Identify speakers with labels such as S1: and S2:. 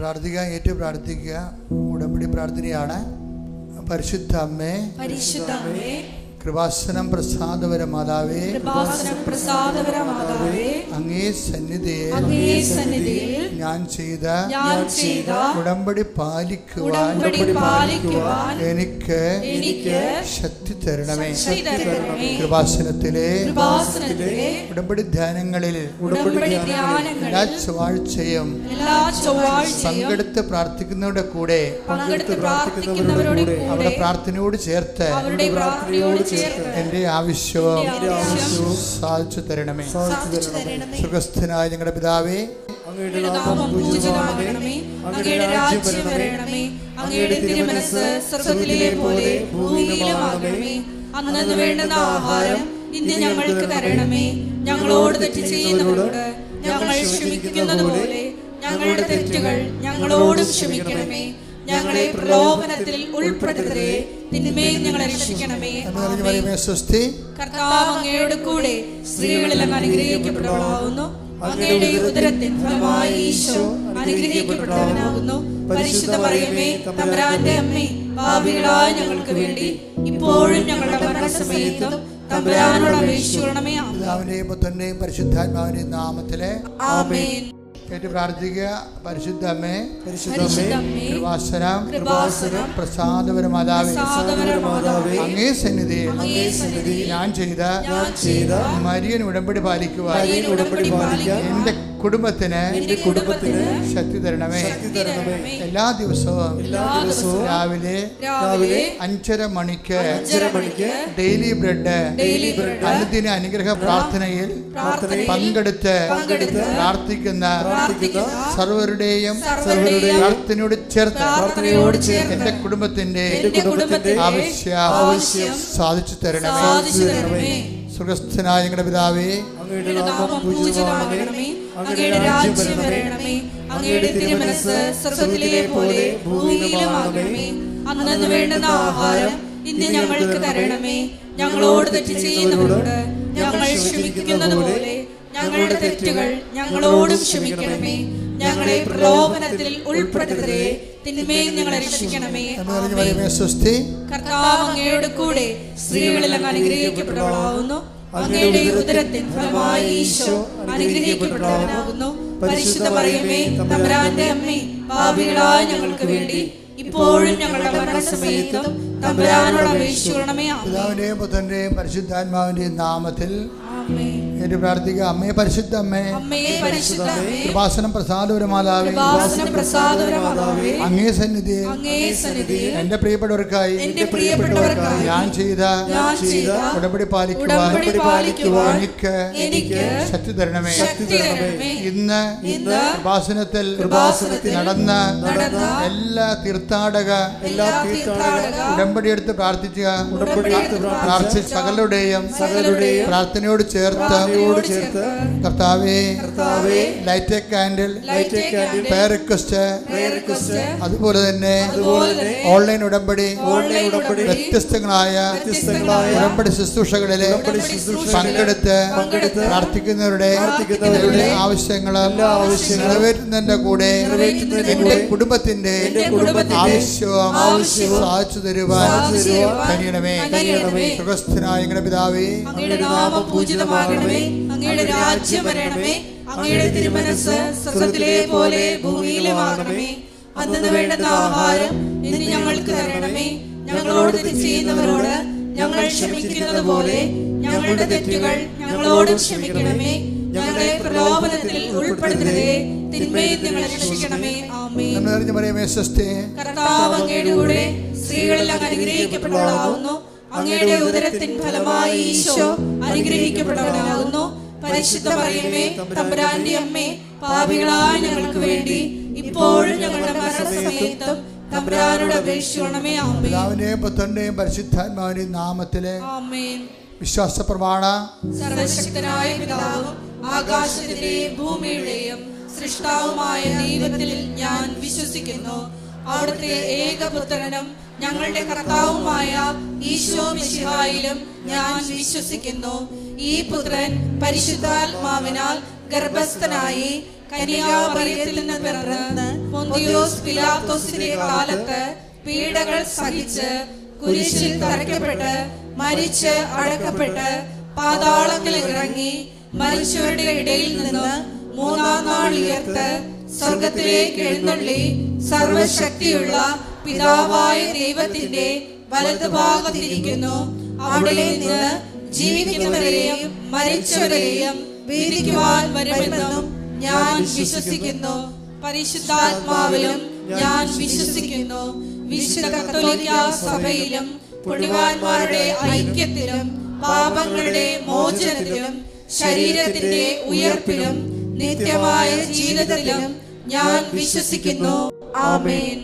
S1: പ്രാർത്ഥിക്കുക, ഏറ്റു പ്രാർത്ഥിക്കുക. ഉടമ്പടി പ്രാർത്ഥനയാണ്. പരിശുദ്ധ അമ്മേ, കൃപാസനം പ്രസാദപര മാതാവേ, അങ്ങേ സന്നിധിയിൽ ഞാൻ ചെയ്ത ഉടമ്പടി പാലിക്കുവാൻ എനിക്ക് ശക്തി തരണമേ. കൃപാസനത്തിലെ ഉടമ്പടി ധ്യാനങ്ങളിൽ എല്ലാ ചൊവ്വാഴ്ചയും പങ്കെടുത്ത് പ്രാർത്ഥിക്കുന്നവരുടെ കൂടെ അവരുടെ പ്രാർത്ഥനയോട് ചേർത്ത് എന്റെ ആവശ്യവും സാധിച്ചു തരണമേ. സുഖസ്ഥനായ ഞങ്ങളുടെ പിതാവേ,
S2: അങ്ങയുടെ നാമം പൂജിതമാകണമേ, അങ്ങയുടെ രാജ്യം വരണമേ, അങ്ങയുടെ തിരുമനസ്സ് സ്വർഗ്ഗത്തിലെ പോലെ ഭൂമിയിലുമാകണമേ. അന്നന്ന് വേണ്ടുന്ന ആഹാരം ഇന്ന് ഞങ്ങൾക്ക് തരണമേ. ഞങ്ങളോട് തെറ്റ് ചെയ്യുന്നവരോട് ഞങ്ങൾ ക്ഷമിക്കുന്നത് പോലെ ഞങ്ങളുടെ തെറ്റുകൾ ഞങ്ങളോടും ക്ഷമിക്കണമേ. ഞങ്ങളെ പ്രലോഭനത്തിൽ ഉൾപ്പെടുത്തരുതേ, തിന്മയിൽ ഞങ്ങളെ രക്ഷിക്കണമേ. കർത്താവ് അങ്ങയുടെ കൂടെ സ്ത്രീകളിൽ അങ്ങ് അനുഗ്രഹിക്കപ്പെട്ടവളാകുന്നു. അങ്ങയുടെ ഉദരത്തിൻ ഫലമായി ഈശോ അനുഗ്രഹിക്കപ്പെട്ടവനാകുന്നു. പരിശുദ്ധ മറിയമേ, തമ്പുരാന്റെ അമ്മേ, പാപികളായ ഞങ്ങൾക്ക് വേണ്ടി ഇപ്പോഴും ഞങ്ങളുടെ മരണസമയത്തും തമ്പുരാനോട് അപേക്ഷിക്കണമേ.
S1: പിതാവിന്റെയും പുത്രന്റെയും പരിശുദ്ധാത്മാവിന്റെയും നാമത്തിലെ ആമേൻ. കേട്ട് പ്രാർത്ഥിക്കുക. പരിശുദ്ധ അമ്മേ, കൃപാസനം പ്രസാദപര മാതാവേ, അങ്ങേ സന്നിധിയിൽ ഞാൻ ചെയ്ത മരിയൻ ഉടമ്പടി പാലിക്കുവാൻ എന്റെ കുടുംബത്തിന് ശക്തി തരണമേ. എല്ലാ ദിവസവും രാവിലെ 5:30 മണിക്ക് ഡെയിലി ബ്രെഡ് അനുദിന അനുഗ്രഹ പ്രാർത്ഥനയിൽ പങ്കെടുത്ത് പ്രാർത്ഥിക്കുന്ന സർവരുടെയും പ്രാർത്ഥനയോട് ചേർത്ത് എന്റെ കുടുംബത്തിന്റെ ആവശ്യം സാധിച്ചു തരണമേ. സുഖസ്ഥനായ ഞങ്ങളുടെ പിതാവേ,
S2: അങ്ങയുടെ നാമം പൂജിതമാകണമേ, അങ്ങയുടെ രാജ്യം വരണമേ, അങ്ങയുടെ തിരുമനസ്സ് സ്വർഗ്ഗത്തിലെ പോലെ ഭൂമിയിലുമാകണമേ. അന്നന്ന് വേണ്ടുന്ന ആഹാരം ഇന്ന് ഞങ്ങൾക്ക് തരണമേ. ഞങ്ങളോട് തെറ്റ് ചെയ്യുന്നവരോട് ഞങ്ങൾ ക്ഷമിക്കുന്നത് പോലെ ഞങ്ങളുടെ തെറ്റുകൾ ഞങ്ങളോടും ക്ഷമിക്കണമേ. ഞങ്ങളെ പ്രലോഭനത്തിൽ ഉൾപ്പെടുത്തരുതേ, തിന്മയിൽ ഞങ്ങളെ രക്ഷിക്കണമേ. കർത്താവ് അങ്ങയുടെ കൂടെ സ്ത്രീകളിൽ അങ്ങ് അനുഗ്രഹിക്കപ്പെട്ടവളാകുന്നു. അങ്ങയുടെ ഉദരത്തിൻ ഫലമായി ഈശോ അനുഗ്രഹിക്കപ്പെട്ടവനാകുന്നു. പരിശുദ്ധ മറിയമേ, തമ്പുരാന്റെ അമ്മേ, പാപികളായ ഞങ്ങൾക്ക് വേണ്ടി ഇപ്പോഴും ഞങ്ങളുടെ മരണസമയത്തും തമ്പുരാനോട് അപേക്ഷിക്കണമേ.
S1: പിതാവിന്റെയും പുത്രന്റെയും പരിശുദ്ധാത്മാവിന്റെയും നാമത്തിൽ എന്റെ പ്രാർത്ഥിക്കുക. അമ്മേ, പരിശുദ്ധ അമ്മേ, കൃപാസനം പ്രസാദപര മാതാവേ, അങ്ങേ സന്നിധിയിൽ എന്റെ പ്രിയപ്പെട്ടവർക്കായി ഞാൻ ചെയ്ത ഉടമ്പടി പാലിക്കുവാൻ എനിക്ക് ശക്തി തരണമേ. ഇന്ന് കൃപാസനത്തിൽ നടന്ന എല്ലാ തീർത്ഥാടക ഉടമ്പടി എടുത്ത് പ്രാർത്ഥിച്ച സകലരുടെയും പ്രാർത്ഥനയോട് ചേർത്ത് കർത്താവേ, light a candle prayer request, അതുപോലെ തന്നെ ഓൺലൈൻ ഉടമ്പടി വ്യത്യസ്തങ്ങളായ ഉടമ്പടി ശുശ്രൂഷകളിലെ പങ്കെടുത്ത് പ്രാർത്ഥിക്കുന്നവരുടെ ആവശ്യങ്ങൾ നിറവേറ്റുന്നതിന്റെ കൂടെ എന്റെ കുടുംബത്തിന്റെ ആവശ്യവും സാധിച്ചു തരുവാൻ കഴിയണമേ. സുഖസ്ഥനായ ഞങ്ങളുടെ പിതാവേ,
S2: അങ്ങയുടെ നാമം പൂജിതമാകണമേ, അങ്ങയുടെ രാജ്യം വരണമേ, അങ്ങയുടെ തിരുമനസ്സ് സ്വർഗ്ഗത്തിലെ പോലെ ഭൂമിയിലുമാകണമേ. അന്നന്ന് വേണ്ടുന്ന ആഹാരം ഇന്ന് ഞങ്ങൾക്ക് തരണമേ. ഞങ്ങളോട് തെറ്റ് ചെയ്യുന്നവരോട് ഞങ്ങൾ ക്ഷമിക്കുന്നത് പോലെ ഞങ്ങളുടെ തെറ്റുകൾ ഞങ്ങളോടും ക്ഷമിക്കണമേ. ഞങ്ങളെ പ്രലോഭനത്തിൽ ഉൾപ്പെടുത്തരുതേ, തിന്മയിൽ ഞങ്ങളെ രക്ഷിക്കണമേ. ആമേൻ. കർത്താവ് അങ്ങയുടെ കൂടെ സ്ത്രീകളിൽ അങ്ങ് അനുഗ്രഹിക്കപ്പെട്ടവളാകുന്നു. അങ്ങയുടെ ഉദരത്തിൻ ഫലമായി ഈശോ അനുഗ്രഹിക്കപ്പെട്ടവനാകുന്നു. പരിശുദ്ധ മറിയമേ, തമ്പുരാന്റെ അമ്മേ, പാപികളായ ഞങ്ങൾക്ക് വേണ്ടി ഇപ്പോഴും ഞങ്ങളുടെ മരണസമയത്തും തമ്പുരാനോട് അപേക്ഷിക്കണമേ. ആമേൻ.
S1: പിതാവിന്റെയും പുത്രന്റെയും പരിശുദ്ധാത്മാവിന്റെയും നാമത്തിലെ
S2: ആമേൻ.
S1: വിശ്വാസ പ്രമാണ.
S2: സർവശക്തനായ പിതാവും ആകാശത്തിന്റെയും ഭൂമിയുടെയും സൃഷ്ടാവുമായ ദൈവത്തിൽ ഞാൻ വിശ്വസിക്കുന്നു. അവിടുത്തെ ഏകപുത്രനും ഞങ്ങളുടെ കർത്താവുമായ ഈശോ മിശിഹായിലും ഞാൻ വിശ്വസിക്കുന്നു. ഈ പുത്രൻ പരിശുദ്ധാത്മാവിനാൽ ഗർഭസ്ഥനായി കന്യാമറിയത്തിൽ നിന്ന് പിറന്ന് പൊന്തിയോസ് പിലാത്തോസിന്റെ കാലത്ത് പീഡകൾ സഹിച്ച് കുരിശിൽ തറയ്ക്കപ്പെട്ട് മരിച്ച് അടക്കപ്പെട്ട് പാതാളങ്ങളിൽ ഇറങ്ങി മരിച്ചവരുടെ ഇടയിൽ നിന്ന് മൂന്നാം നാൾ ഉയർത്ത് സ്വർഗത്തിലേക്ക് എഴുന്നള്ളി സർവശക്തിയുള്ള പിതാവായ ദൈവത്തിന്റെ വലതുഭാഗത്തിരിക്കുന്നു. അവിടെ നിന്ന് ജീവിക്കുന്നവരെയും മരിച്ചവരെയും വിധിക്കുവാൻ വരുമെന്നും ഞാൻ വിശ്വസിക്കുന്നു. പരിശുദ്ധാത്മാവിലും ഞാൻ വിശ്വസിക്കുന്നു. വിശുദ്ധ കത്തോലിക്ക സഭയിലും പുണ്യവാന്മാരുടെ ഐക്യത്തിലും പാപങ്ങളുടെ മോചനത്തിലും ശരീരത്തിന്റെ ഉയർപ്പിലും നിത്യമായ ജീവിതത്തിലും ഞാൻ വിശ്വസിക്കുന്നു. ആമേൻ.